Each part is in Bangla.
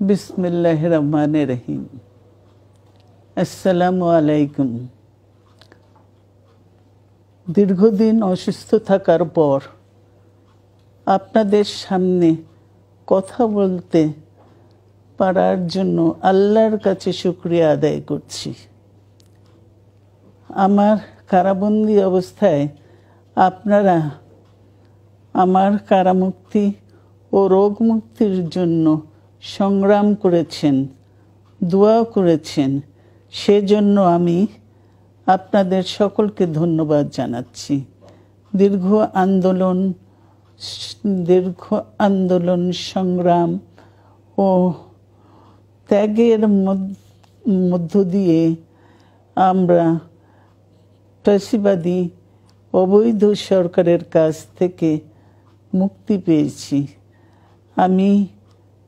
বিসমিল্লাহির রহমানির রহিম। আসসালামু আলাইকুম। দীর্ঘদিন অসুস্থ থাকার পর আপনাদের সামনে কথা বলতে পারার জন্য আল্লাহর কাছে শুকরিয়া আদায় করছি। আমার কারাবন্দী অবস্থায় আপনারা আমার কারামুক্তি ও রোগ মুক্তির জন্য সংগ্রাম করেছেন, দোয়া করেছেন। সেজন্য আমি আপনাদের সকলকে ধন্যবাদ জানাচ্ছি। দীর্ঘ আন্দোলন সংগ্রাম ও ত্যাগের মধ্য দিয়ে আমরা ফ্যাসিবাদী অবৈধ সরকারের কাছ থেকে মুক্তি পেয়েছি। আমি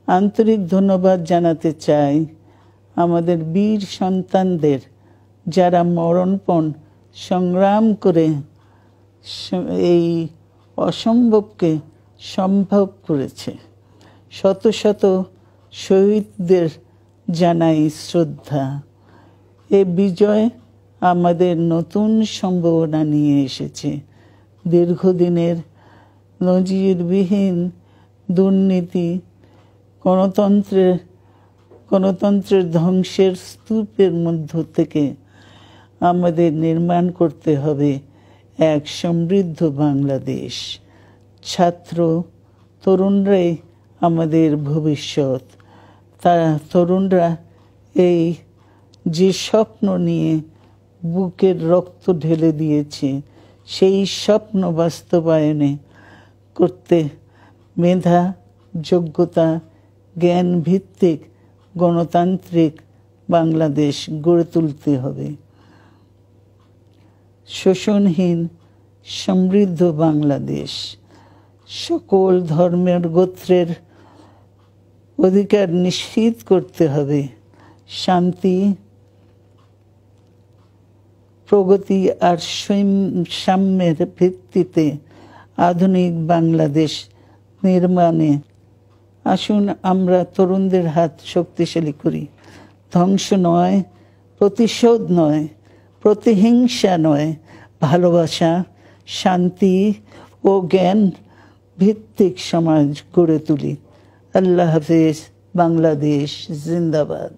আন্তরিক ধন্যবাদ জানাতে চাই আমাদের বীর সন্তানদের, যারা মরণপণ সংগ্রাম করে এই অসম্ভবকে সম্ভব করেছে। শত শত শহীদদের জানাই শ্রদ্ধা। এ বিজয় আমাদের নতুন সম্ভাবনা নিয়ে এসেছে। দীর্ঘদিনের নজিরবিহীন দুর্নীতি, গণতন্ত্রের ধ্বংসের স্তূপের মধ্য থেকে আমাদের নির্মাণ করতে হবে এক সমৃদ্ধ বাংলাদেশ। ছাত্র তরুণরাই আমাদের ভবিষ্যৎ। তরুণরা এই যে স্বপ্ন নিয়ে বুকের রক্ত ঢেলে দিয়েছে, সেই স্বপ্ন বাস্তবায়নে করতে মেধা, যোগ্যতা, জ্ঞান ভিত্তিক গণতান্ত্রিক বাংলাদেশ গড়ে তুলতে হবে। শোষণহীন সমৃদ্ধ বাংলাদেশ। সকল ধর্মের গোত্রের অধিকার নিশ্চিত করতে হবে। শান্তি, প্রগতি আর সাম্যের ভিত্তিতে আধুনিক বাংলাদেশ নির্মাণে আসুন আমরা তরুণদের হাত শক্তিশালী করি। ধ্বংস নয়, প্রতিশোধ নয়, প্রতিহিংসা নয়, ভালোবাসা, শান্তি ও জ্ঞান ভিত্তিক সমাজ গড়ে তুলি। আল্লাহ হাফেজ। বাংলাদেশ জিন্দাবাদ।